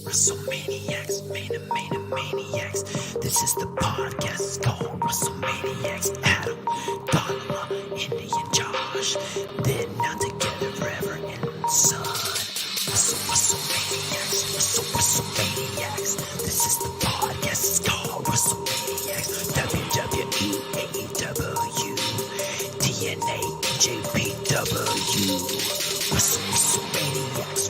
WrestleManiacs, Maniacs. This is the podcast. It's called WrestleManiacs. Adam, Datila, and Josh. Then now together forever and son. WrestleManiacs. This is the podcast. It's called WrestleManiacs. WWE, AEW, TNA, JPW. WrestleManiacs.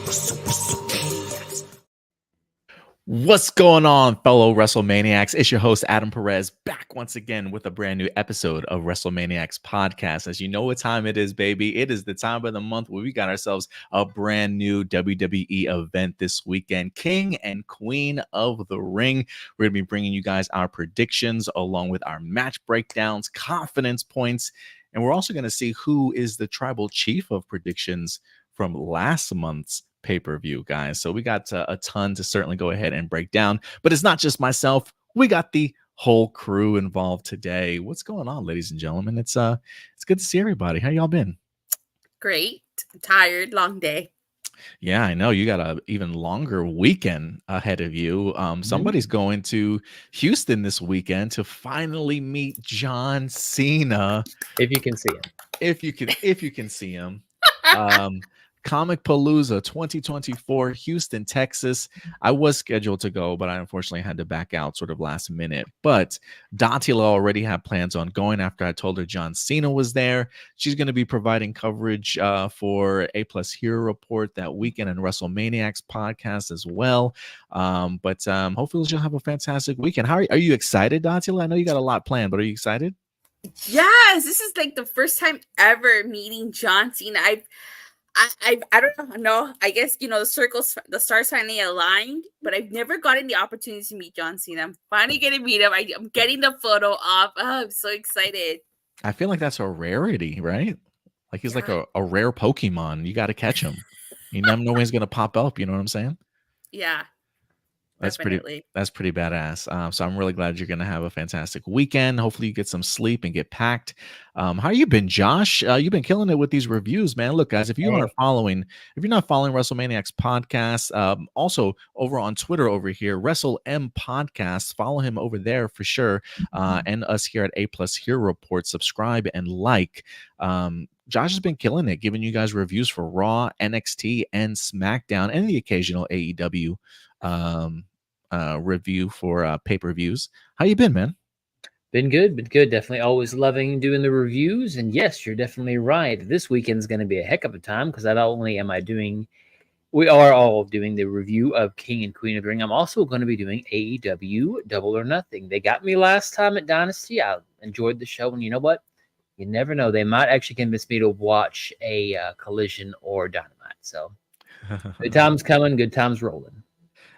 What's going on, fellow WrestleManiacs? It's your host, Adam Perez, back once again with a brand new episode of WrestleManiacs podcast. As you know what time it is, baby. It is the time of the month where we got ourselves a brand new WWE event this weekend, King and Queen of the Ring. We're going to be bringing you guys our predictions along with our match breakdowns, confidence points, and we're also going to see who is the tribal chief of predictions from last month's pay-per-view, guys. So we got a ton to certainly go ahead and break down, but it's not just myself. We got the whole crew involved today. What's going on, ladies and gentlemen? It's good to see everybody. How y'all been? Great. Tired, long day. Yeah, I know you got a even longer weekend ahead of you. Somebody's going to Houston this weekend to finally meet John Cena. If you can see him. If you can see him. Comic Palooza 2024, Houston, Texas. I was scheduled to go, but I unfortunately had to back out sort of last minute. But Datila already had plans on going after I told her John Cena was there. She's going to be providing coverage for A+ Hero Report that weekend and WrestleManiacs podcast as well. But hopefully she'll have a fantastic weekend. Are you excited, Datila? I know you got a lot planned, but are you excited? Yes, this is like the first time ever meeting John Cena. I don't know. I guess, the stars finally aligned, but I've never gotten the opportunity to meet John Cena. I'm finally going to meet him. I'm getting the photo op. Oh, I'm so excited. I feel like that's a rarity, right? Like he's like a rare Pokemon. You got to catch him. You never know when he's going to pop up. You know what I'm saying? Yeah. That's definitely. pretty badass. So I'm really glad you're going to have a fantastic weekend. Hopefully you get some sleep and get packed. How you been, Josh? You've been killing it with these reviews, man. Look, guys, if you're not following WrestleManiacs podcast, also over on Twitter over here, WrestleM Podcast, follow him over there for sure. And us here at A+ Hero Report, subscribe and like. Josh has been killing it, giving you guys reviews for Raw, NXT, and SmackDown, and the occasional AEW review for pay-per-views. How you been, man? Been good. Definitely always loving doing the reviews. And yes, you're definitely right. This weekend's going to be a heck of a time because not only we are all doing the review of King and Queen of the Ring. I'm also going to be doing AEW Double or Nothing. They got me last time at Dynasty. I enjoyed the show. And you know what? You never know. They might actually convince me to watch a Collision or Dynamite. So good times coming, good times rolling.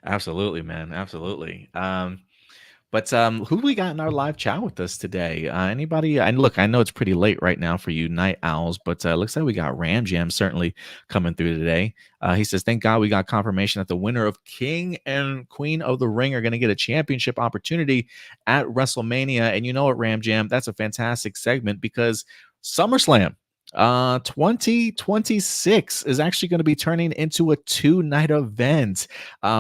Absolutely, man. Absolutely. But who we got in our live chat with us today? Anybody? And look, I know it's pretty late right now for you night owls, but looks like we got Ram Jam certainly coming through today. He says, thank God we got confirmation that the winner of King and Queen of the Ring are going to get a championship opportunity at WrestleMania. And you know what, Ram Jam? That's a fantastic segment because SummerSlam 2026 is actually going to be turning into a 2-night event,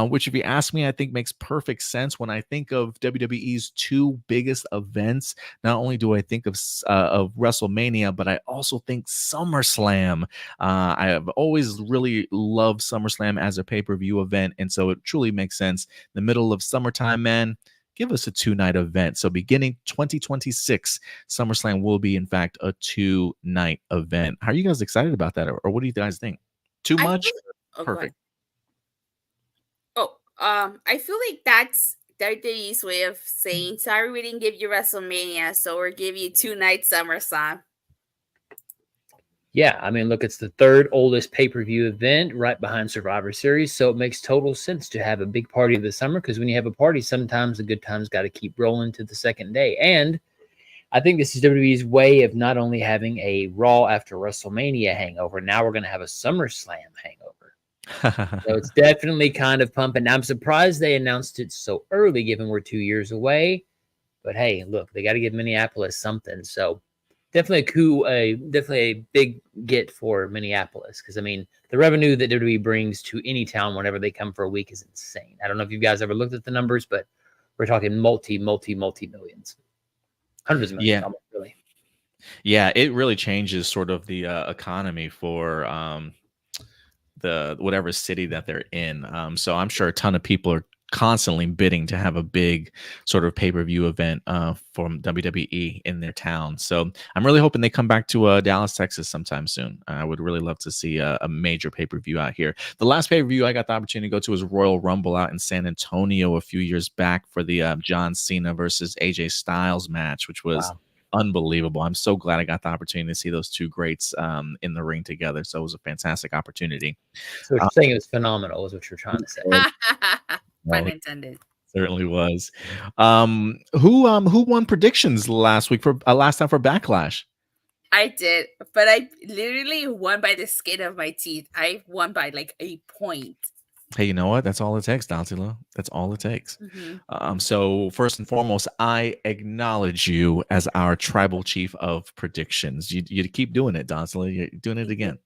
which if you ask me, I think makes perfect sense. When I think of WWE's two biggest events, not only do I think of WrestleMania, but I also think SummerSlam. I have always really loved SummerSlam as a pay-per-view event, and so it truly makes sense. In the middle of summertime, man, give us a 2-night event. So beginning 2026, SummerSlam will be, in fact, a 2-night event. How are you guys excited about that? Or what do you guys think? Too much? Perfect. I feel like that's WWE's way of saying, sorry, we didn't give you WrestleMania, so we're giving you 2-night SummerSlam. Yeah, I mean, look, it's the third oldest pay-per-view event right behind Survivor Series, so it makes total sense to have a big party of the summer because when you have a party, sometimes the good times got to keep rolling to the second day. And I think this is WWE's way of not only having a Raw after WrestleMania hangover, now we're going to have a SummerSlam hangover. So it's definitely kind of pumping. I'm surprised they announced it so early, given we're 2 years away. But hey, look, they got to give Minneapolis something, so Definitely a coup, definitely a big get for Minneapolis, because I mean the revenue that WWE brings to any town whenever they come for a week is insane. I don't know if you guys ever looked at the numbers, but we're talking multi millions, hundreds of millions, Yeah. almost really. Yeah, it really changes sort of the economy for the whatever city that they're in. So I'm sure a ton of people are constantly bidding to have a big sort of pay-per-view event from WWE in their town. So I'm really hoping they come back to Dallas, Texas sometime soon. I would really love to see a major pay-per-view out here. The last pay-per-view I got the opportunity to go to was Royal Rumble out in San Antonio a few years back for the John Cena versus AJ Styles match, which was unbelievable. I'm so glad I got the opportunity to see those two greats in the ring together. So it was a fantastic opportunity. So what you're saying, it was phenomenal, is what you're trying to say. Pun intended. Certainly was. Who won predictions last week for last time for Backlash? I did, but I literally won by the skin of my teeth. I won by like a point. Hey, you know what? That's all it takes, Datila. That's all it takes. Mm-hmm. So first and foremost, I acknowledge you as our tribal chief of predictions. You keep doing it, Datila. You're doing it again.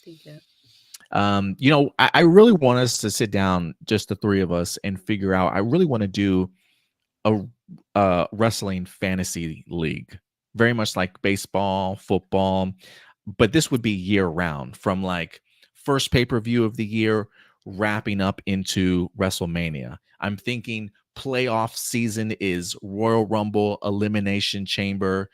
Thank you. You know, I really want us to sit down, just the three of us, and figure out. I really want to do a wrestling fantasy league, very much like baseball, football, but this would be year round, from like first pay-per-view of the year wrapping up into WrestleMania. I'm thinking playoff season is Royal Rumble, Elimination Chamber.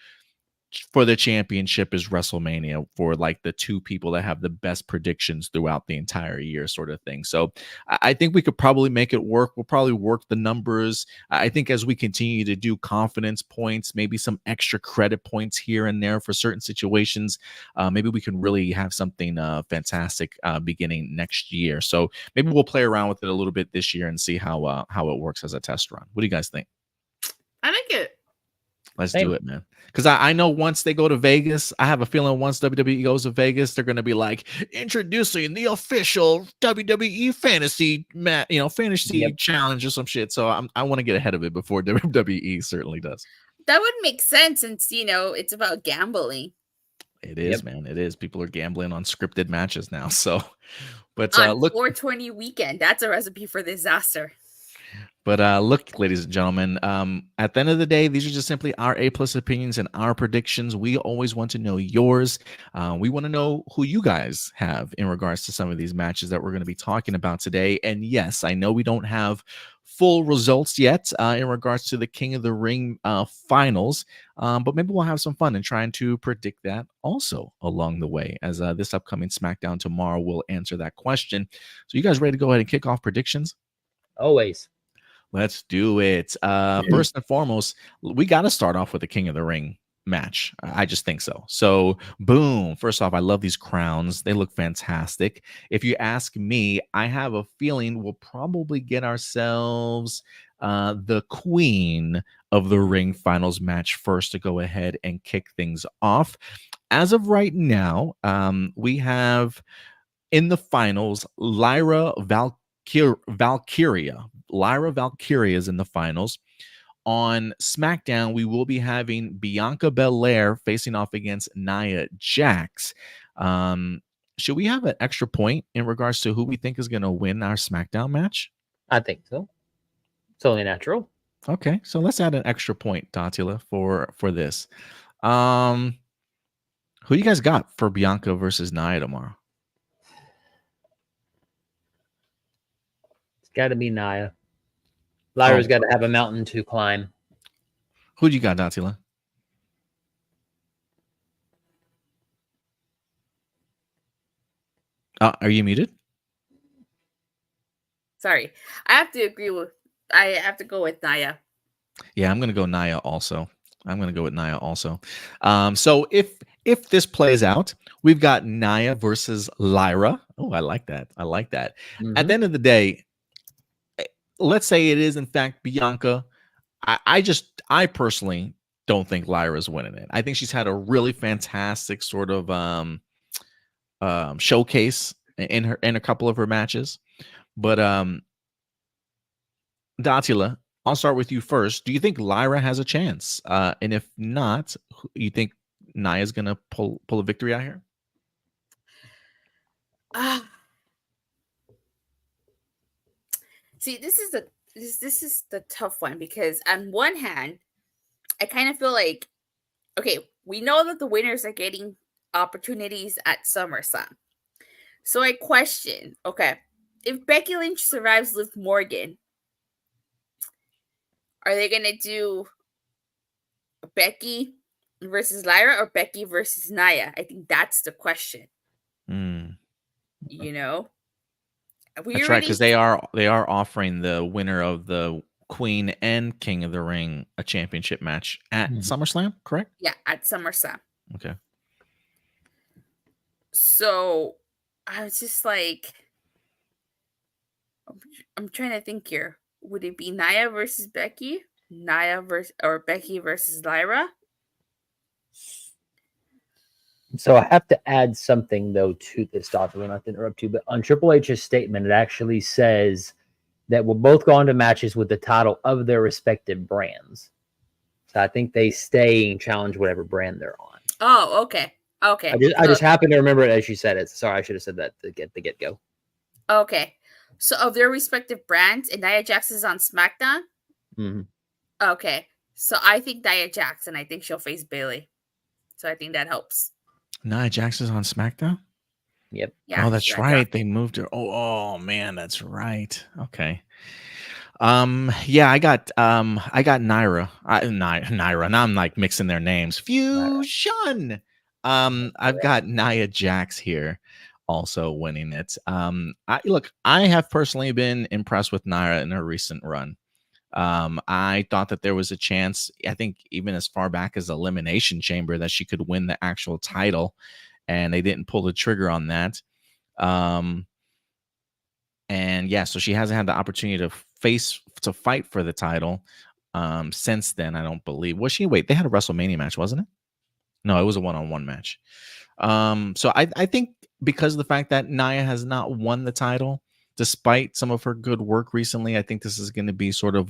For the championship is WrestleMania, for like the two people that have the best predictions throughout the entire year, sort of thing. So I think we could probably make it work. We'll probably work the numbers. I think as we continue to do confidence points, maybe some extra credit points here and there for certain situations, maybe we can really have something fantastic beginning next year. So maybe we'll play around with it a little bit this year and see how it works as a test run. What do you guys think? I like it. Let's do it, man. Because I know once they go to Vegas, I have a feeling once WWE goes to Vegas, they're going to be like, introducing the official WWE fantasy challenge or some shit. So I want to get ahead of it before WWE certainly does. That would make sense since, it's about gambling. It is, man. It is. People are gambling on scripted matches now. So, but on look, 420 weekend, that's a recipe for disaster. But look, ladies and gentlemen, at the end of the day, these are just simply our A+ opinions and our predictions. We always want to know yours. We want to know who you guys have in regards to some of these matches that we're going to be talking about today. And yes, I know we don't have full results yet in regards to the King of the Ring finals, but maybe we'll have some fun in trying to predict that also along the way, as this upcoming SmackDown tomorrow will answer that question. So you guys ready to go ahead and kick off predictions? Always. Let's do it. First and foremost, we got to start off with the King of the Ring match. I just think so. So, boom. First off, I love these crowns. They look fantastic. If you ask me, I have a feeling we'll probably get ourselves the Queen of the Ring finals match first to go ahead and kick things off. As of right now, we have in the finals Lyra Valkyria. Lyra Valkyria is in the finals. On SmackDown, we will be having Bianca Belair facing off against Nia Jax. Should we have an extra point in regards to who we think is going to win our SmackDown match? I think so. It's only natural. Okay, so let's add an extra point, Datila, for this. Who you guys got for Bianca versus Nia tomorrow? It's got to be Nia. Lyra's got to have a mountain to climb. Who do you got, Datila? Are you muted? Sorry. I have to go with Nia. Yeah, I'm going to go Nia also. So if this plays out, we've got Nia versus Lyra. Oh, I like that. Mm-hmm. At the end of the day, let's say it is in fact Bianca. I personally don't think Lyra's winning it. I think she's had a really fantastic sort of showcase in a couple of her matches. But Datila, I'll start with you first. Do you think Lyra has a chance? And if not, you think Nia's gonna pull a victory out here? See, this is the tough one, because on one hand, I kind of feel like, okay, we know that the winners are getting opportunities at SummerSlam. So I question, okay, if Becky Lynch survives Liv Morgan, are they gonna do Becky versus Lyra or Becky versus Nia? I think that's the question. You know, That's right, because they are offering the winner of the Queen and King of the Ring a championship match at SummerSlam, correct? Yeah, at SummerSlam. Okay. So I was just like, I'm trying to think here. Would it be Nia versus Becky? Or Becky versus Lyra? So I have to add something though to this, Doctor. Not to interrupt you, but on Triple H's statement, it actually says that we'll both go on to matches with the title of their respective brands. So I think they stay and challenge whatever brand they're on. Oh, okay. Okay. I just happened to remember it as you said it. Sorry, I should have said that to get the get go. Okay. So of their respective brands, and Nia Jax is on SmackDown? Mm-hmm. Okay. So I think Nia Jax, and I think she'll face Bayley. So I think that helps. Nia Jax is on SmackDown? Yep. Yeah. Oh, that's right. They moved her. Oh man, that's right. Okay. Yeah, I got Naira. Naira. Now I'm like mixing their names. Fusion. I've got Nia Jax here also winning it. I have personally been impressed with Naira in her recent run. I thought that there was a chance, I think even as far back as Elimination Chamber, that she could win the actual title, and they didn't pull the trigger on that. And yeah, so she hasn't had the opportunity to fight for the title since then. I don't believe. Was she? Wait, they had a WrestleMania match, wasn't it? No, it was a one-on-one match. So I think because of the fact that Nia has not won the title, despite some of her good work recently, I think this is going to be sort of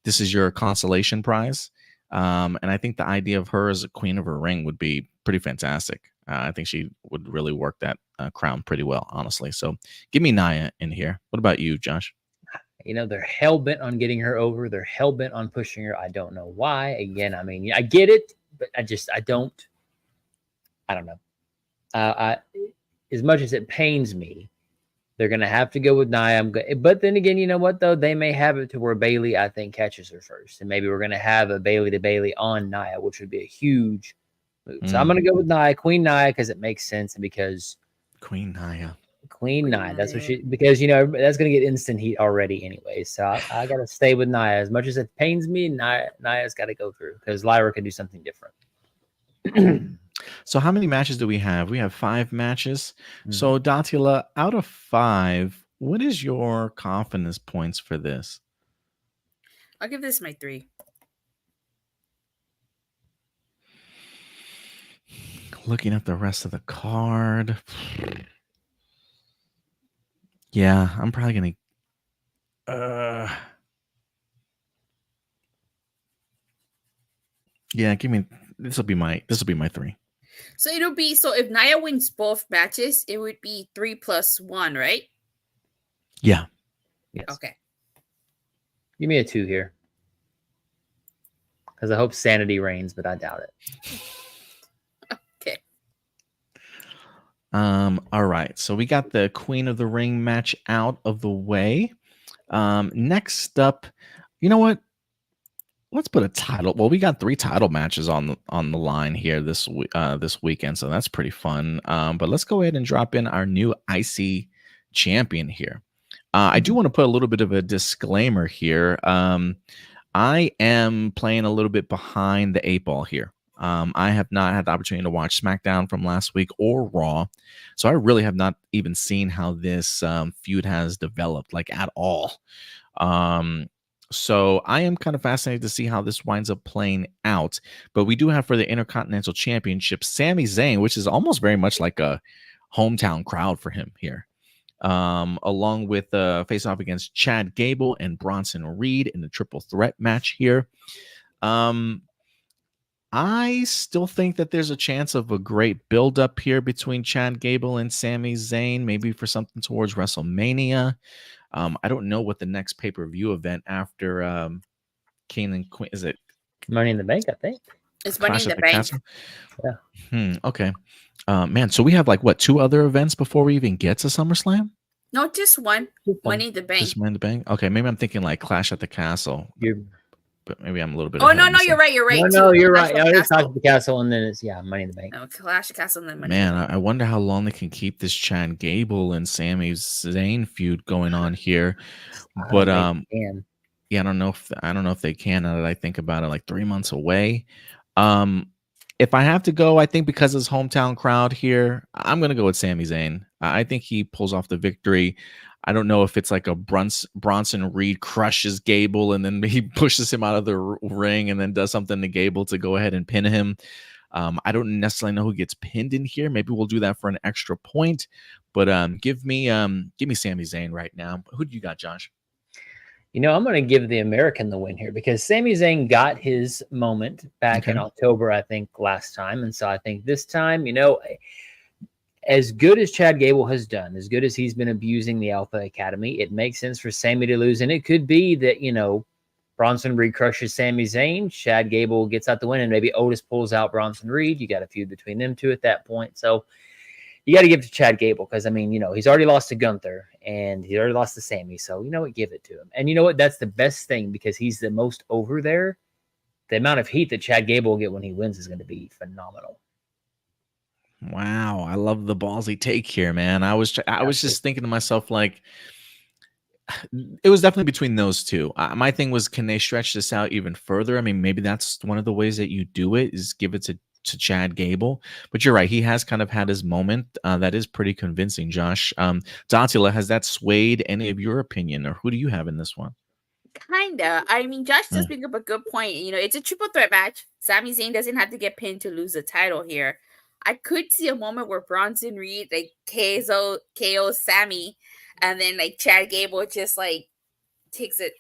this is your consolation prize. And I think the idea of her as a queen of her ring would be pretty fantastic. I think she would really work that crown pretty well, honestly. So give me Nia in here. What about you, Josh? You know, they're hell-bent on getting her over. They're hell-bent on pushing her. I don't know why. Again, I mean, I get it, but I don't know. As much as it pains me, they're going to have to go with Nia. But then again, you know what, though? They may have it to where Bayley, I think, catches her first. And maybe we're going to have a Bayley to Bayley on Nia, which would be a huge move. So I'm going to go with Nia, Queen Nia, because it makes sense. And because Queen Nia. That's what because, you know, that's going to get instant heat already anyway. So I got to stay with Nia. As much as it pains me, Nia's got to go through because Lyra can do something different. So how many matches do we have? We have 5 matches. So Datila, out of 5, what is your confidence points for this? I'll give this my 3. Looking at the rest of the card. Yeah, I'm probably going to yeah, this will be my 3. So it'll be, so if Nia wins both matches, it would be 3 + 1, right? Yeah. Yes. Okay. Give me a 2 here. Because I hope sanity reigns, but I doubt it. Okay. All right. So we got the Queen of the Ring match out of the way. Next up, you know what? Let's put a title. Well, we got 3 title matches on the line here this weekend, so that's pretty fun. But let's go ahead and drop in our new IC champion here. I do want to put a little bit of a disclaimer here. I am playing a little bit behind the 8 ball here. I have not had the opportunity to watch SmackDown from last week or Raw, so I really have not even seen how this feud has developed, like, at all. So I am kind of fascinated to see how this winds up playing out. But we do have for the Intercontinental Championship, Sami Zayn, which is almost very much like a hometown crowd for him here, along with face off against Chad Gable and Bronson Reed in the triple threat match here. I I still think that there's a chance of a great build-up here between Chad Gable and Sami Zayn, maybe for something towards WrestleMania. I don't know what the next pay-per-view event after King and Queen is. It Money in the Bank, I think. It's Money Clash in at the the Bank. Castle? Yeah. Okay. Man, so we have like what, 2 other events before we even get to SummerSlam? No, just one. Money in the Bank. Just Money in the Bank? Okay, maybe I'm thinking like Clash at the Castle, You're, but maybe I'm a little bit Oh ahead no, of no, myself. you're right. You're right. no, too. you're Clash right. of I the was talking Castle. to the Castle, and then it's Money in the Bank. No, Clash of Castle and then Money. Man, in the Bank. I wonder how long they can keep this Chad Gable and Sami Zayn feud going on here. But yeah, I don't know if they can. Now that I think about it, like 3 months away. If I have to go, I think because of his hometown crowd here, I'm gonna go with Sami Zayn. I think he pulls off the victory. I don't know if it's like a Bronson Reed crushes Gable and then he pushes him out of the ring and then does something to Gable to go ahead and pin him. I don't necessarily know who gets pinned in here. Maybe we'll do that for an extra point. But give me Sami Zayn right now. Who do you got, Josh? I'm going to give the American the win here because Sami Zayn got his moment back in October, I think, last time. And so I think this time, as good as Chad Gable has done, as good as he's been abusing the Alpha Academy, it makes sense for Sami to lose. And it could be that, Bronson Reed crushes Sami Zayn, Chad Gable gets out the win, and maybe Otis pulls out Bronson Reed. You got a feud between them two at that point. So you got to give it to Chad Gable because, he's already lost to Gunther and he already lost to Sami. So, what? Give it to him. And you know what? That's the best thing because he's the most over there. The amount of heat that Chad Gable will get when he wins is going to be phenomenal. Wow. I love the ballsy take here, man. I was just thinking to myself, like, it was definitely between those two. My thing was, can they stretch this out even further? I mean, maybe that's one of the ways that you do it is give it to Chad Gable. But you're right. He has kind of had his moment. That is pretty convincing, Josh. Datila, has that swayed any of your opinion or who do you have in this one? Kinda. I mean, Josh does bring up a good point. It's a triple threat match. Sami Zayn doesn't have to get pinned to lose the title here. I could see a moment where Bronson Reed like KOs Sami, and then like Chad Gable just like takes it,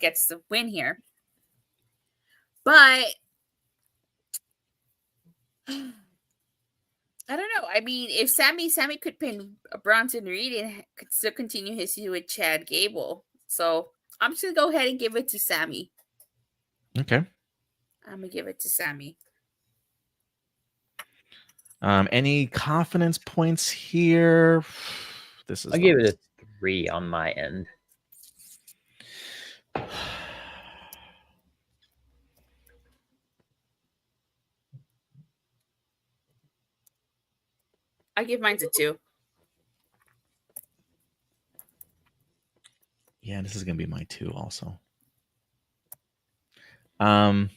gets the win here. But I don't know. I mean, if Sami could pin Bronson Reed and could still continue his feud with Chad Gable, so I'm just gonna go ahead and give it to Sami. Okay. I'm gonna give it to Sami. Any confidence points here? I'll give it a 3 on my end. I give mine a 2. Yeah, this is gonna be my 2 also. For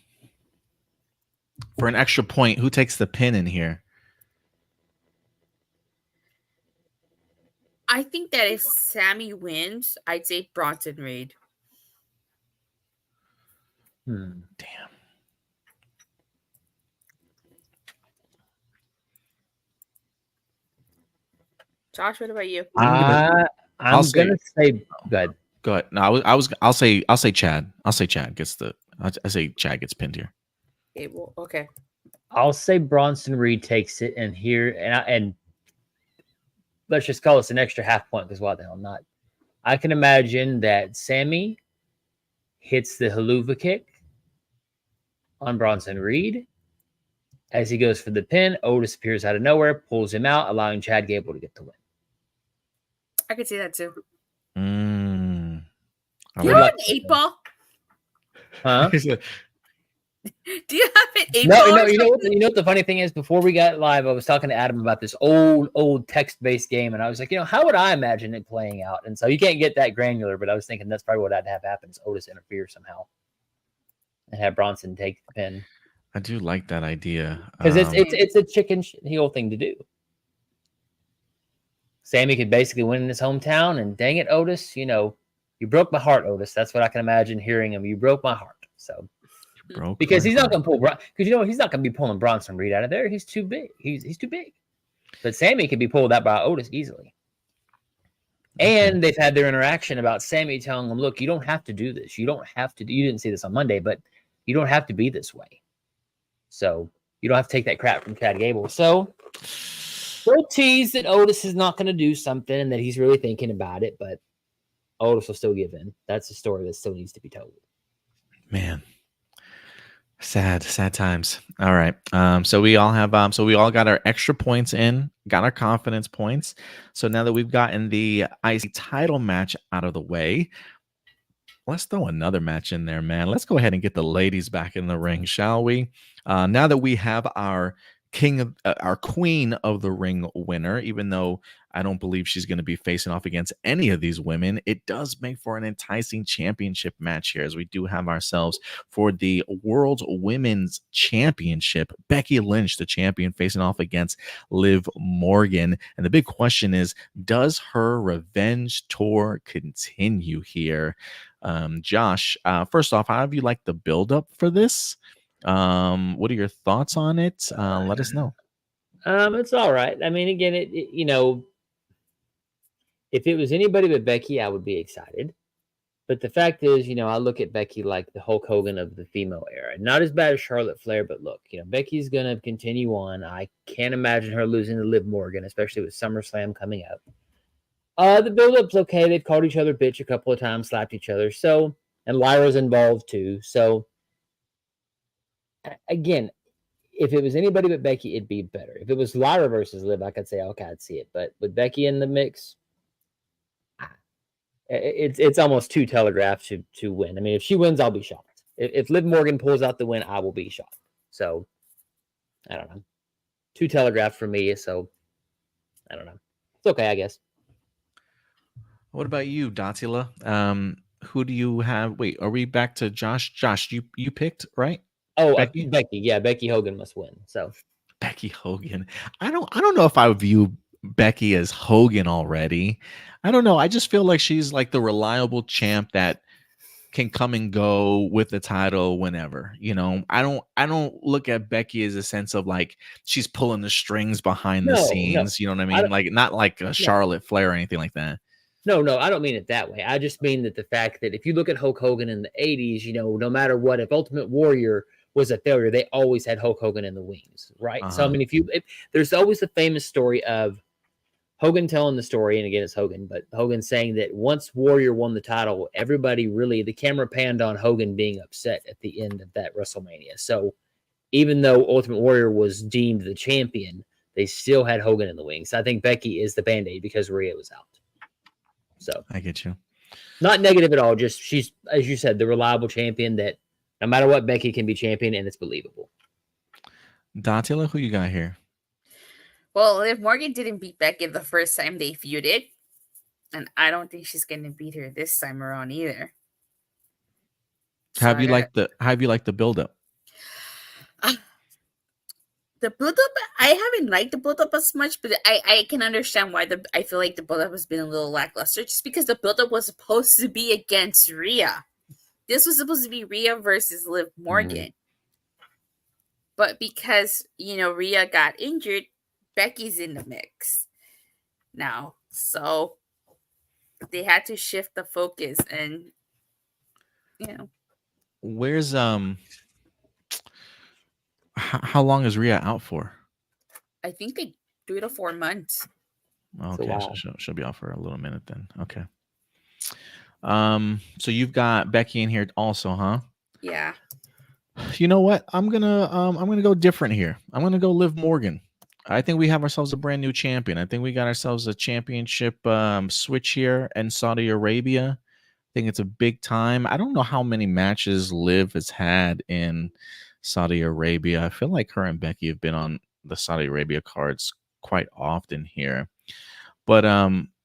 an extra point, who takes the pin in here? I think that if Sami wins, I'd say Bronson Reed. Damn. Josh, what about you? I'm gonna say good. Go ahead. No, I'll say Chad. I'll say Chad gets Chad gets pinned here. Gable. Okay. I'll say Bronson Reed takes it, and here and let's just call this an extra half point because why the hell not? I can imagine that Sami hits the haluva kick on Bronson Reed as he goes for the pin. Otis appears out of nowhere, pulls him out, allowing Chad Gable to get the win. I could see that too. I You have an 8 ball? Huh? Do you have an 8 No, ball? no. You know what the funny thing is? Before we got live, I was talking to Adam about this old text-based game, and I was like, how would I imagine it playing out? And so you can't get that granular, but I was thinking that's probably what I'd have happen: is Otis interfere somehow and have Bronson take the pin. I do like that idea because it's a chicken heel thing to do. Sami could basically win in his hometown, and dang it, Otis, you broke my heart, Otis. That's what I can imagine hearing him. You broke my heart. So. Because he's not going to pull, because he's not going to be pulling Bronson Reed out of there. He's too big. He's too big. But Sami could be pulled out by Otis easily. And they've had their interaction about Sami telling him, "Look, you don't have to do this. You don't have to. You didn't see this on Monday, but you don't have to be this way." So you don't have to take that crap from Chad Gable. So we'll tease that Otis is not going to do something and that he's really thinking about it, but Otis will still give in. That's a story that still needs to be told. Man. Sad times. All right. So we all have so we all got our extra points in, got our confidence points. So now that we've gotten the IC title match out of the way, let's throw another match in there, man. Let's go ahead and get the ladies back in the ring, shall we? Now that we have our our queen of the ring winner, even though I don't believe she's going to be facing off against any of these women, it does make for an enticing championship match here, as we do have ourselves for the World Women's Championship, Becky Lynch, the champion, facing off against Liv Morgan. And the big question is, does her revenge tour continue here? Josh, first off, how have you liked the build-up for this? What are your thoughts on it? Let us know. It's all right. I mean, again, it you know, if it was anybody but Becky, I would be excited. But the fact is, you know, I look at Becky like the Hulk Hogan of the female era. Not as bad as Charlotte Flair, but look, you know, Becky's going to continue on. I can't imagine her losing to Liv Morgan, especially with SummerSlam coming up. The build-up's okay. They've called each other bitch a couple of times, slapped each other. So, and Lyra's involved too. So, again, if it was anybody but Becky, it'd be better. If it was Lyra versus Liv, I could say, okay, I'd see it. But with Becky in the mix, it's almost too telegraphed to win. I mean, if she wins, I'll be shocked. If Liv Morgan pulls out the win, I will be shocked. So, I don't know. Too telegraphed for me, so I don't know. It's okay, I guess. What about you, Datila? Who do you have? Wait, are we back to Josh? Josh, you picked, right? Oh, Becky? Becky. Yeah, Becky Hogan must win. So Becky Hogan. I don't know if I would view Becky as Hogan already. I don't know. I just feel like she's like the reliable champ that can come and go with the title whenever. You know, I don't look at Becky as a sense of like she's pulling the strings behind the scenes. You know what I mean? Like not like a Charlotte Flair or anything like that. No, I don't mean it that way. I just mean that the fact that if you look at Hulk Hogan in the 80s, you know, no matter what, if Ultimate Warrior was a failure, they always had Hulk Hogan in the wings, right? So, I mean, if there's always the famous story of Hogan telling the story, and again, it's Hogan, but Hogan saying that once Warrior won the title, everybody really, the camera panned on Hogan being upset at the end of that WrestleMania. So even though Ultimate Warrior was deemed the champion, they still had Hogan in the wings. I think Becky is the Band-Aid because Rhea was out. So I get you. Not negative at all. Just she's, as you said, the reliable champion that no matter what, Becky can be champion, and it's believable. Datila, who you got here? Well, if Morgan didn't beat Becky the first time they feuded, and I don't think she's going to beat her this time around either. How have you liked the build-up? The build-up, I haven't liked the build-up as much, but I can understand why I feel like the build-up has been a little lackluster, just because the build-up was supposed to be against Rhea. This was supposed to be Rhea versus Liv Morgan. But because, you know, Rhea got injured, Becky's in the mix now. So they had to shift the focus and, you know. Where's how long is Rhea out for? I think like 3 to 4 months. Okay, wow. She'll be out for a little minute then. Okay. So you've got Becky in here also, huh? Yeah. You know what? I'm gonna go different here. I'm gonna go Liv Morgan. I think we have ourselves a brand new champion. I think we got ourselves a championship switch here in Saudi Arabia. I think it's a big time. I don't know how many matches Liv has had in Saudi Arabia. I feel like her and Becky have been on the Saudi Arabia cards quite often here. But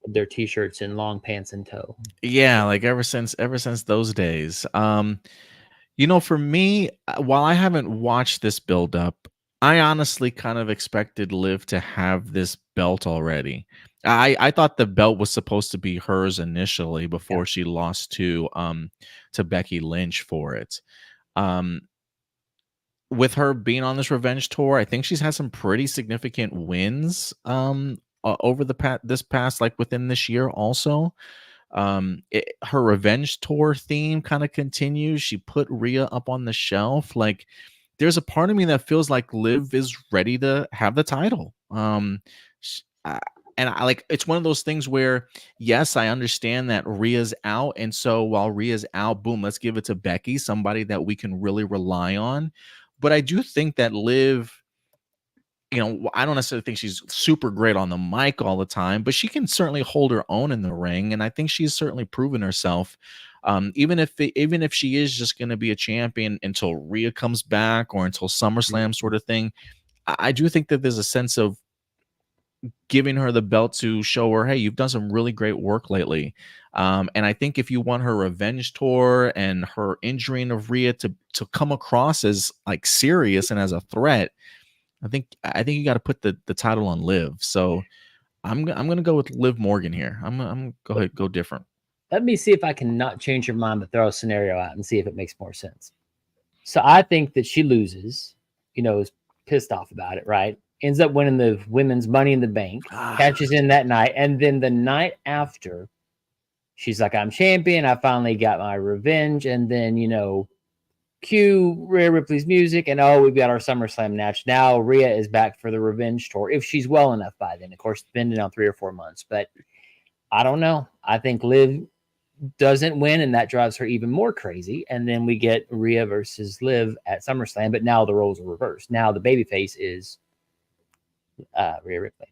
their t-shirts and long pants in tow. Yeah, like ever since those days. You know, for me, while I haven't watched this build up, I honestly kind of expected Liv to have this belt already. I thought the belt was supposed to be hers initially before she lost to Becky Lynch for it. With her being on this revenge tour, I think she's had some pretty significant wins over this past, like within this year also. Her revenge tour theme kind of continues. She put Rhea up on the shelf. Like there's a part of me that feels like Liv is ready to have the title. And I like, it's one of those things where, yes, I understand that Rhea's out. And so while Rhea's out, boom, let's give it to Becky, somebody that we can really rely on. But I do think that Liv, I don't necessarily think she's super great on the mic all the time, but she can certainly hold her own in the ring. And I think she's certainly proven herself. Even if she is just going to be a champion until Rhea comes back or until SummerSlam sort of thing, I do think that there's a sense of giving her the belt to show her, hey, you've done some really great work lately. And I think if you want her revenge tour and her injuring of Rhea to come across as like serious and as a threat, I think you got to put the title on Liv. So I'm gonna go with Liv Morgan here. I'm go different. Let me see if I can not change your mind, but throw a scenario out and see if it makes more sense. So I think that she loses, is pissed off about it, right? Ends up winning the women's Money in the Bank, catches in that night. And then the night after, she's like, I'm champion. I finally got my revenge. And then, cue Rhea Ripley's music. And, we've got our SummerSlam match. Now Rhea is back for the revenge tour, if she's well enough by then. Of course, depending on 3 or 4 months. But I don't know. I think Liv doesn't win, and that drives her even more crazy. And then we get Rhea versus Liv at SummerSlam. But now the roles are reversed. Now the babyface is Rhea Ripley.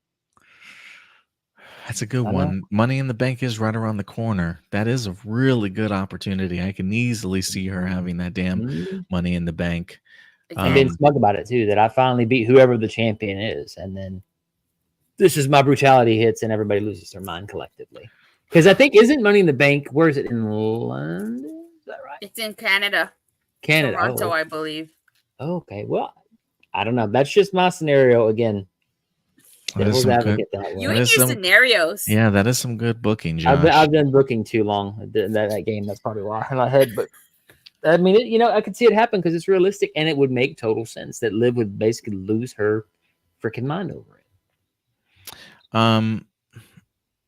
That's a good one. Money in the Bank is right around the corner. That is a really good opportunity. I can easily see her having that damn Money in the Bank. And being smug about it too, that I finally beat whoever the champion is. And then this is my brutality hits and everybody loses their mind collectively. Because I think, isn't Money in the Bank, where is it, in London? Is that right? It's in Canada. Toronto, I believe. Okay, well, I don't know. That's just my scenario again. Devil's advocate that you and your scenarios. Yeah, that is some good booking, Josh. I've been booking too long that game. That's probably why in my head. But I mean, I could see it happen because it's realistic, and it would make total sense that Liv would basically lose her freaking mind over it.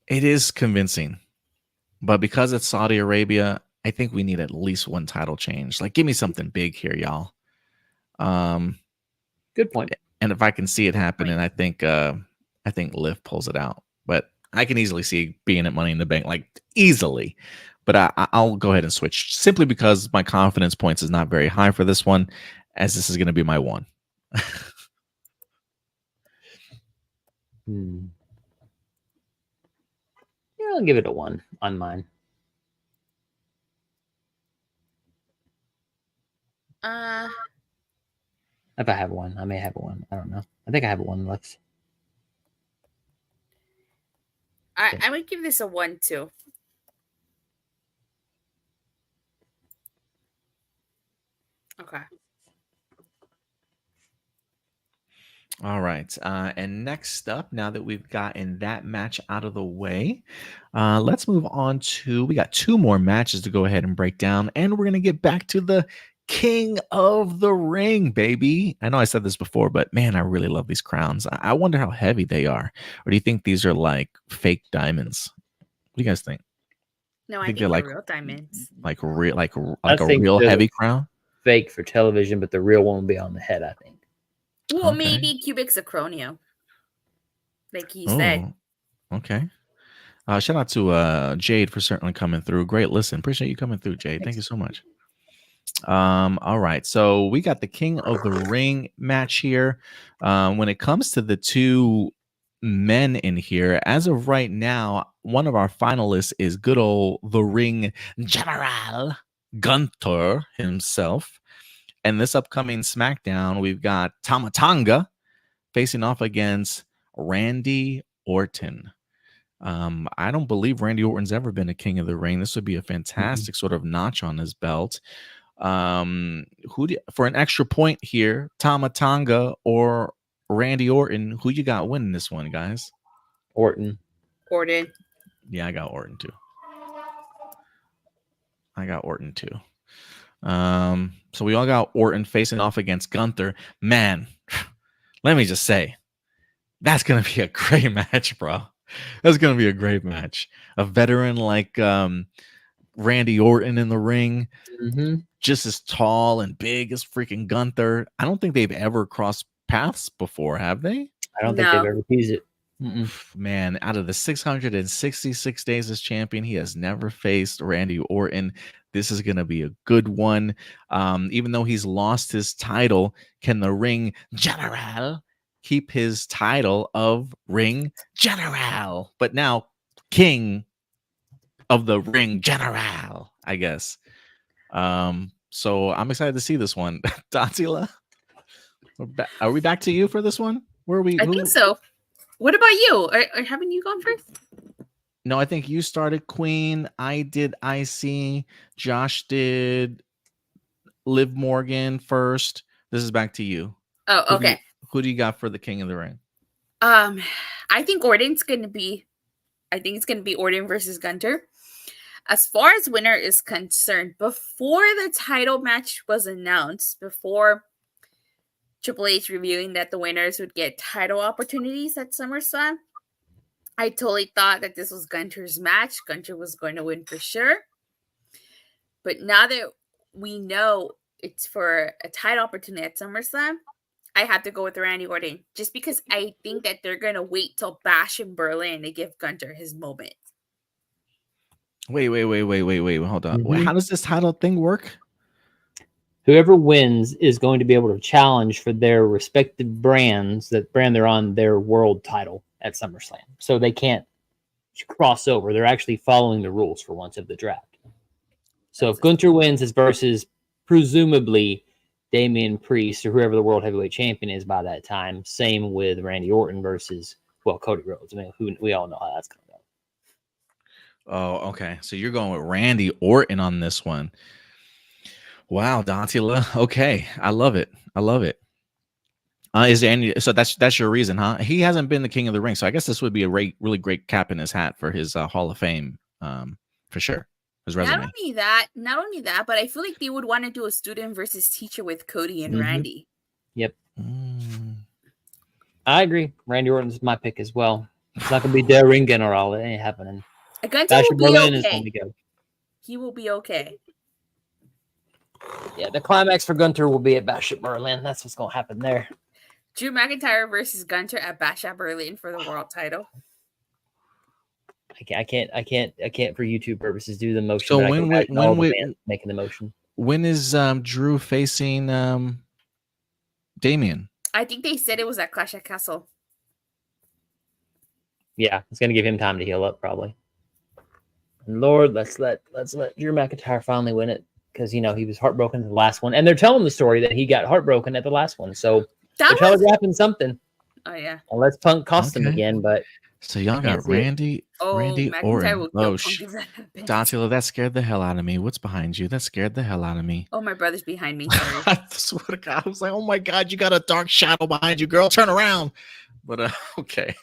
It is convincing, but because it's Saudi Arabia, I think we need at least one title change. Like, give me something big here, y'all. Good point. And if I can see it happening, I think Liv pulls it out. But I can easily see being at Money in the Bank, like easily. But I'll go ahead and switch simply because my confidence points is not very high for this one, as this is going to be my one. Yeah, I'll give it a 1 on mine. If I have one, I may have one. I don't know. I think I have one left. I would give this a 1 too. Okay. All right. And next up, now that we've gotten that match out of the way, let's move on to, we got 2 more matches to go ahead and break down. And we're going to get back to the King of the Ring, baby. I know I said this before, but man, I really love these crowns. I wonder how heavy they are. Or do you think these are like fake diamonds? What do you guys think? No, I think they're like real diamonds. Like a real heavy crown? Fake for television, but the real one will be on the head, I think. Well, maybe cubic zirconia. Like he said. Okay. Shout out to Jade for certainly coming through. Great listen. Appreciate you coming through, Jade. Thank you so much. All right. So we got the King of the Ring match here. When it comes to the 2 men in here, as of right now, one of our finalists is good old the Ring General Gunther himself. And this upcoming SmackDown, we've got Tama Tonga facing off against Randy Orton. I don't believe Randy Orton's ever been a King of the Ring. This would be a fantastic sort of notch on his belt. For an extra point here, Tama Tonga or Randy Orton, who you got winning this one, guys? Orton. Yeah, I got Orton too. So we all got Orton facing off against Gunther. Man, let me just say, that's going to be a great match, bro. That's going to be a great match. A veteran like Randy Orton in the ring, just as tall and big as freaking Gunther. I don't think they've ever crossed paths before, have they? I don't think they've No. ever teased it. Man, out of the 666 days as champion, he has never faced Randy Orton. This is going to be a good one. Even though he's lost his title, can the Ring General keep his title of Ring General? But now, King of the Ring General, I guess. So I'm excited to see this one. Datila, are we back to you for this one? Where are we? I think so. What about you? Haven't you gone first? No, I think you started Queen. I did IC. Josh did Liv Morgan first. This is back to you. Oh, okay. Who do you got for the King of the Ring? I think it's gonna be Orton versus Gunther. As far as winner is concerned, before the title match was announced, before Triple H revealing that the winners would get title opportunities at SummerSlam, I totally thought that this was Gunther's match. Gunther was going to win for sure. But now that we know it's for a title opportunity at SummerSlam, I have to go with Randy Orton. Just because I think that they're going to wait till Bash in Berlin to give Gunther his moment. Wait. Hold on. How does this title thing work? Whoever wins is going to be able to challenge for their respective brands, that brand they're on, their world title at SummerSlam. So they can't cross over. They're actually following the rules for once of the draft. So if Gunther wins, it's versus presumably Damian Priest or whoever the world heavyweight champion is by that time. Same with Randy Orton versus, Cody Rhodes. I mean, we all know how that's going to go. Oh, okay. So you're going with Randy Orton on this one. Wow, Datila. Okay, I love it. Is there any? So that's your reason, huh? He hasn't been the King of the Ring, so I guess this would be a really great cap in his hat for his Hall of Fame, for sure. His resume. Not only that, but I feel like they would want to do a student versus teacher with Cody and Randy. Yep. I agree. Randy Orton's my pick as well. It's not gonna be Der Ring General. It ain't happening. Gunther will be Berlin okay. is going to go. He will be okay. Yeah, the climax for Gunther will be at Bash at Berlin. That's what's going to happen there. Drew McIntyre versus Gunther at Bash at Berlin for the world title. I can't for YouTube purposes do the motion. So when making the motion? When is Drew facing Damian? I think they said it was at Clash at Castle. Yeah, it's going to give him time to heal up probably. And Lord, let's let Drew McIntyre finally win it. Because, he was heartbroken in the last one. And they're telling the story that he got heartbroken at the last one. So they're telegraphing something. Oh, yeah. Unless Punk cost him again. But so y'all got Randy Orton. Oh, Datila, that scared the hell out of me. What's behind you? That scared the hell out of me. Oh, my brother's behind me. Sorry. I swear to God, I was like, oh my God, you got a dark shadow behind you, girl. Turn around. But, okay.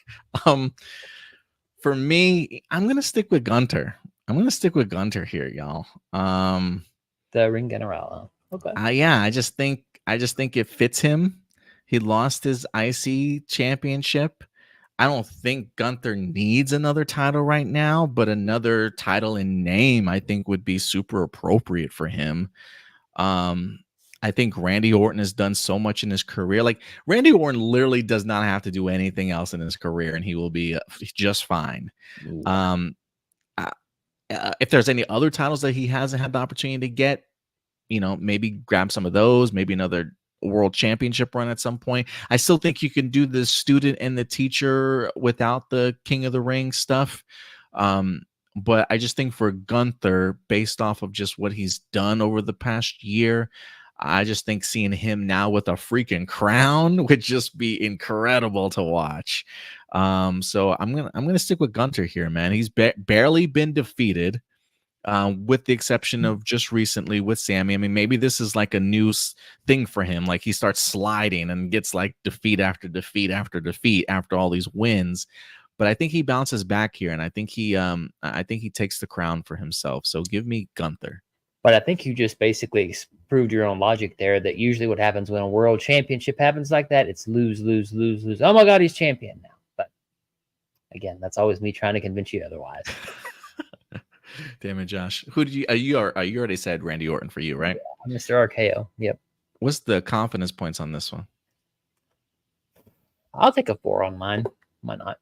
For me, I'm going to stick with Gunther. Here, y'all. The Ring General. Okay. Yeah, I just think it fits him. He lost his IC championship. I don't think Gunther needs another title right now, but another title in name I think would be super appropriate for him. I think Randy Orton has done so much in his career. Like Randy Orton literally does not have to do anything else in his career, and he will be just fine. If there's any other titles that he hasn't had the opportunity to get, maybe grab some of those, maybe another world championship run at some point. I still think you can do the student and the teacher without the King of the Ring stuff. But I just think for Gunther, based off of just what he's done over the past year, I just think seeing him now with a freaking crown would just be incredible to watch. So I'm gonna stick with Gunther here, man. He's barely been defeated, with the exception of just recently with Sammy. I mean, maybe this is like a new thing for him. Like he starts sliding and gets like defeat after defeat after defeat after all these wins. But I think he bounces back here, and I think he takes the crown for himself. So give me Gunther. But I think you just basically proved your own logic there that usually what happens when a world championship happens like that, it's lose, lose, lose, lose. Oh my God, he's champion now. But again, that's always me trying to convince you otherwise. Damn it, Josh. Who did you already said Randy Orton for you, right? Mr. RKO. Yep. What's the confidence points on this one? I'll take a 4 on mine. Why not?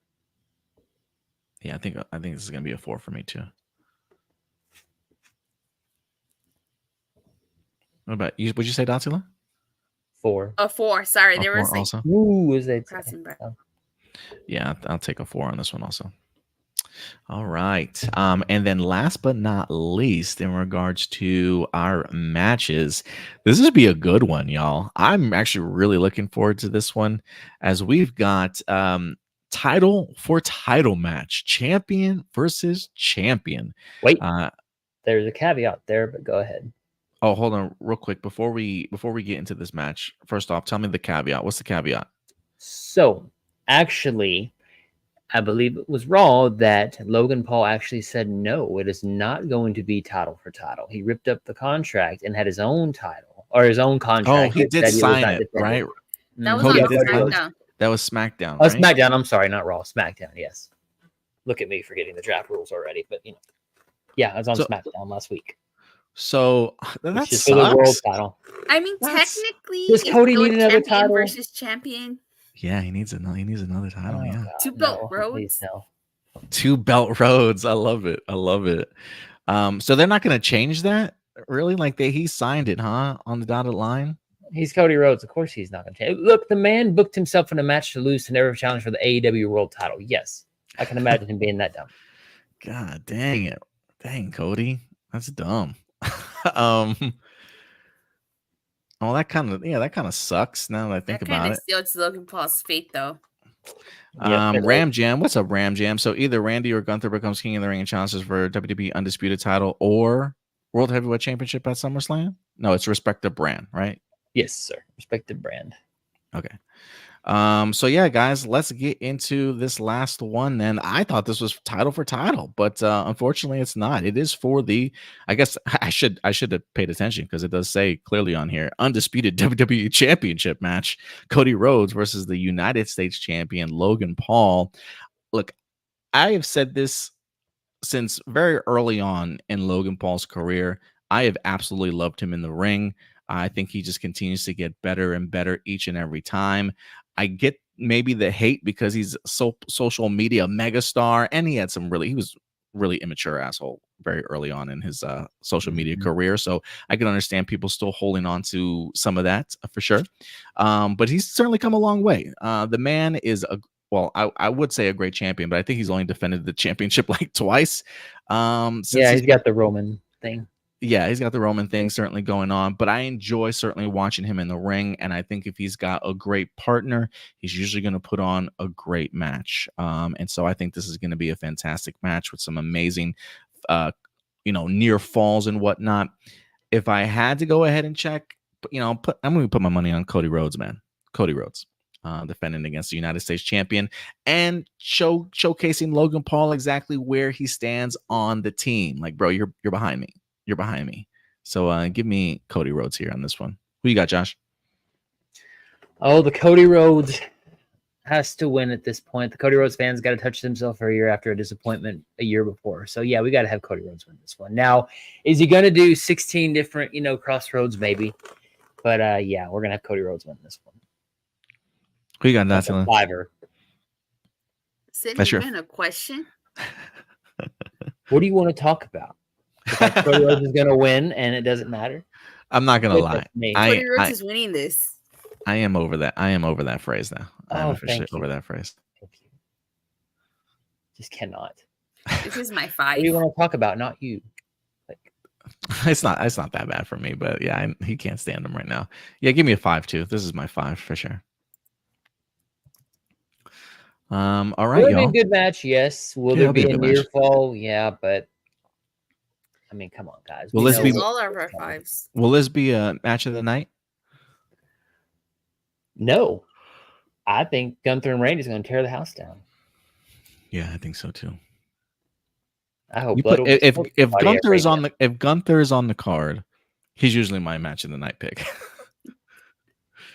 Yeah, I think this is gonna be a 4 for me too. What about you? Would you say Datila? 4. A 4. Sorry, A there 4 was like also. Ooh, is that? crossing back. Yeah, I'll take a 4 on this one also. All right. And then last but not least, in regards to our matches, this would be a good one, y'all. I'm actually really looking forward to this one, as we've got title for title match, champion versus champion. Wait, there's a caveat there, but go ahead. Oh, hold on real quick before we get into this match. First off, tell me the caveat. What's the caveat? So, actually, I believe it was Raw that Logan Paul actually said no, it is not going to be title for title. He ripped up the contract and had his own title or his own contract. Oh, he did that was sign not it, defended. right? That was Cody on did sign it? SmackDown. That was SmackDown. Oh, right? SmackDown. I'm sorry, not Raw. SmackDown. Yes. Look at me forgetting the draft rules already, but yeah, I was on SmackDown last week. So that Which is for the world sucks. title. I mean, technically, Does Cody it's need still another champion title? versus champion. Yeah, he needs another title. Oh, Yeah, God, 2 belt no, roads. please no. 2 belt roads. I love it. So they're not going to change that, really? Like he signed it, huh? On the dotted line. He's Cody Rhodes. Of course, he's not going to change. Look, the man booked himself in a match to lose to never challenge for the AEW World Title. Yes, I can imagine him being that dumb. God dang it, dang Cody, that's dumb. Oh, that kind of sucks. Now that I think That about kind it. of steals Logan Paul's fate, though. Ram Jam. What's up, Ram Jam? So either Randy or Gunther becomes king in the ring and challenges for WWE Undisputed title or World Heavyweight Championship at SummerSlam. No, it's respective brand, right? Yes, sir. Respective brand. Okay. So yeah, guys, let's get into this last one. Then I thought this was title for title, but unfortunately, it's not. It is for the. I guess I should have paid attention because it does say clearly on here undisputed WWE Championship match: Cody Rhodes versus the United States Champion Logan Paul. Look, I have said this since very early on in Logan Paul's career. I have absolutely loved him in the ring. I think he just continues to get better and better each and every time. I get maybe the hate because he's social media megastar, and he was really immature asshole very early on in his social media career. So I can understand people still holding on to some of that for sure. But he's certainly come a long way. The man is I would say a great champion, but I think he's only defended the championship like twice. He's got the Roman thing. Yeah, he's got the Roman thing certainly going on, but I enjoy certainly watching him in the ring. And I think if he's got a great partner, he's usually going to put on a great match. And so I think this is going to be a fantastic match with some amazing, near falls and whatnot. If I had to go ahead and check, I'm going to put my money on Cody Rhodes, man. Cody Rhodes. Defending against the United States champion and showcasing Logan Paul exactly where he stands on the team. Like, bro, you're behind me. You're behind me. So give me Cody Rhodes here on this one. Who you got, Josh? Oh, the Cody Rhodes has to win at this point. The Cody Rhodes fans got to touch themselves for a year after a disappointment a year before. So, yeah, we got to have Cody Rhodes win this one. Now, is he going to do 16 different, crossroads? Maybe. But, yeah, we're going to have Cody Rhodes win this one. Who you got, Datila? Fiver. That's even a question. What do you want to talk about? The fact that Cody Rhodes is going to win and it doesn't matter? I'm not going to lie. Cody Rhodes is winning this. I am over that. I am over that phrase now. I'm officially thank you. over that phrase. Thank you. Just cannot. This is my 5. What do you want to talk about? Not you. It's not that bad for me, but yeah, he can't stand him right now. Yeah, give me a 5 too. This is my 5 for sure. All right, Will y'all. it be a good match? Yes. Will there be a near fall? Yeah, but I mean, come on, guys. Will this be all of our 5s? Will this be a match of the night? No. I think Gunther and Randy's going to tear the house down. Yeah, I think so too. I hope if Gunther is on the card, he's usually my match of the night pick.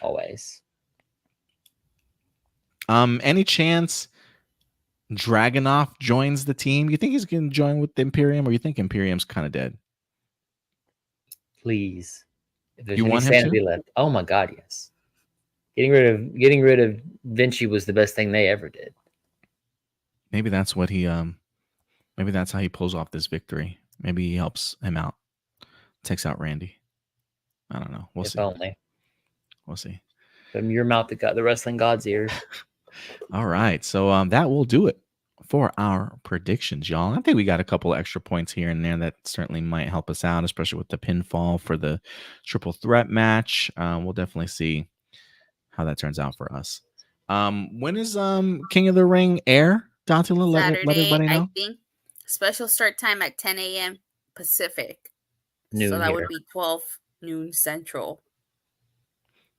Always. Any chance Dragunov joins the team? You think he's going to join with the Imperium, or you think Imperium's kind of dead? Please. If there's You any want him sanity to? left, oh my God, yes. Getting rid of Vinci was the best thing they ever did. Maybe that's what he maybe that's how he pulls off this victory. Maybe he helps him out, takes out Randy. I don't know. We'll If see. only. We'll see. From your mouth that got the wrestling god's ears. All right. So that will do it for our predictions, y'all. I think we got a couple extra points here and there that certainly might help us out, especially with the pinfall for the triple threat match. We'll definitely see how that turns out for us. When is King of the Ring air? Datila, let Saturday, everybody I know. think. Special start time at 10 a.m. Pacific. Noon so that here. would be 12 noon Central.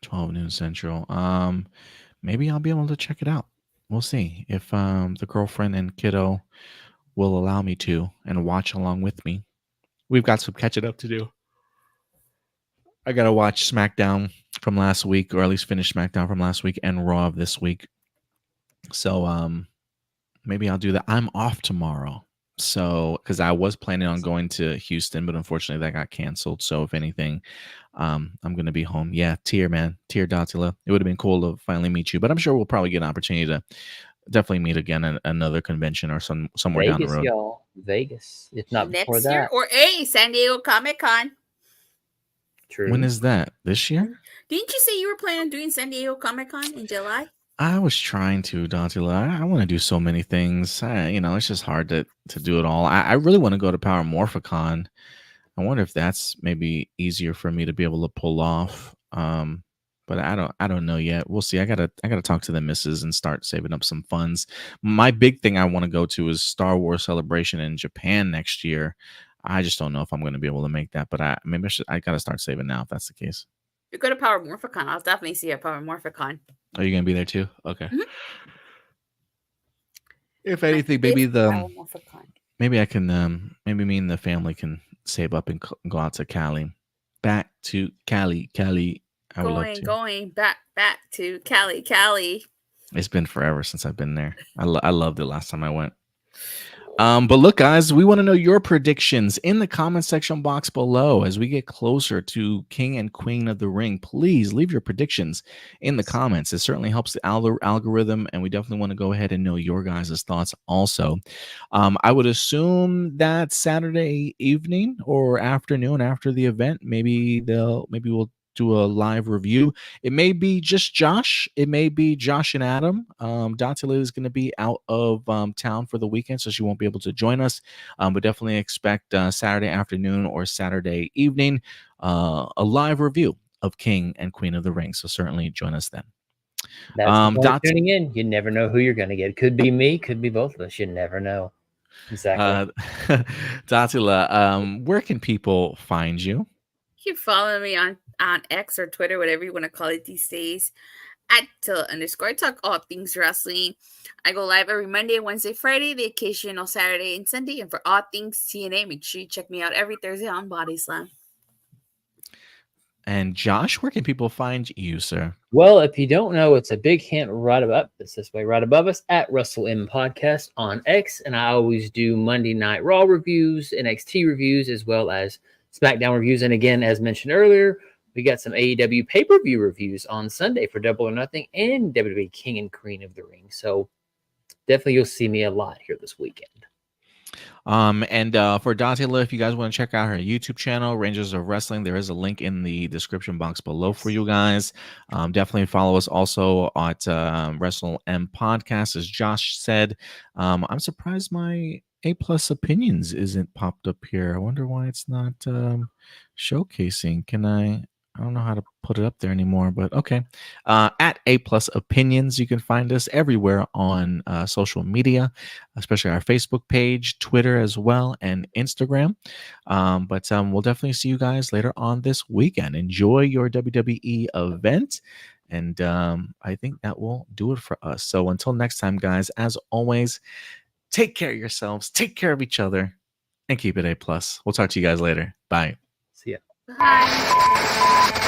12 noon Central. Maybe I'll be able to check it out. We'll see if the girlfriend and kiddo will allow me to and watch along with me. We've got some catching up to do. I gotta watch SmackDown from last week, or at least finish SmackDown from last week and Raw of this week. So maybe I'll do that. I'm off tomorrow. So because I was planning on going to Houston, but unfortunately that got canceled. So if anything, I'm gonna be home. Yeah, Tier Datila. It would have been cool to finally meet you, but I'm sure we'll probably get an opportunity to definitely meet again at another convention or somewhere down the Vegas, road. y'all. Vegas. If not before Next year, that. or San Diego Comic-Con. True. When is that? This year? Didn't you say you were planning on doing San Diego Comic-Con in July? I was trying to, Datila. I want to do so many things. It's just hard to do it all. I really want to go to Power Morphicon. I wonder if that's maybe easier for me to be able to pull off. But I don't know yet. We'll see. I gotta talk to the missus and start saving up some funds. My big thing I want to go to is Star Wars Celebration in Japan next year. I just don't know if I'm going to be able to make that, but I gotta start saving now if that's the case. You go to Power Morphicon. I'll definitely see you at Power Morphicon. Are you gonna be there too? Okay. Mhm. If anything, maybe Power Morphicon. maybe I can maybe me and the family can save up and go out to Cali. Back to Cali. I would love to. Going back to Cali. It's been forever since I've been there. I loved it last time I went. But look, guys, we want to know your predictions in the comment section box below as we get closer to King and Queen of the Ring. Please leave your predictions in the comments. It certainly helps the algorithm, and we definitely want to go ahead and know your guys' thoughts also. I would assume that Saturday evening or afternoon after the event, maybe we'll do a live review. It may be just Josh. It may be Josh and Adam. Datila is going to be out of town for the weekend, so she won't be able to join us. But definitely expect Saturday afternoon or Saturday evening a live review of King and Queen of the Ring. So certainly join us then. That's the point tuning in. You never know who you're going to get. Could be me. Could be both of us. You never know. Exactly. Datila, where can people find you? You can follow me on X or Twitter, whatever you want to call it these days, @Tilla_. I talk all things wrestling. I go live every Monday, Wednesday, Friday, the occasional Saturday and Sunday. And for all things TNA, make sure you check me out every Thursday on Body Slam. And Josh, where can people find you, sir? Well, if you don't know, it's a big hint right above this way, right above us at WrestleM Podcast on X. And I always do Monday Night Raw reviews, NXT reviews, as well as SmackDown reviews. And again, as mentioned earlier, we got some AEW pay-per-view reviews on Sunday for Double or Nothing and WWE King and Queen of the Ring. So definitely you'll see me a lot here this weekend. And for Datila, if you guys want to check out her YouTube channel, Rangers of Wrestling, there is a link in the description box below for you guys. Definitely follow us also at WrestleM Podcast, as Josh said. I'm surprised my A+ opinions isn't popped up here. I wonder why it's not showcasing. I don't know how to put it up there anymore, but okay. At A+ Opinions, you can find us everywhere on social media, especially our Facebook page, Twitter as well, and Instagram. But we'll definitely see you guys later on this weekend. Enjoy your WWE event. And I think that will do it for us. So until next time, guys, as always, take care of yourselves, take care of each other, and keep it A+. We'll talk to you guys later. Bye. See ya. Bye.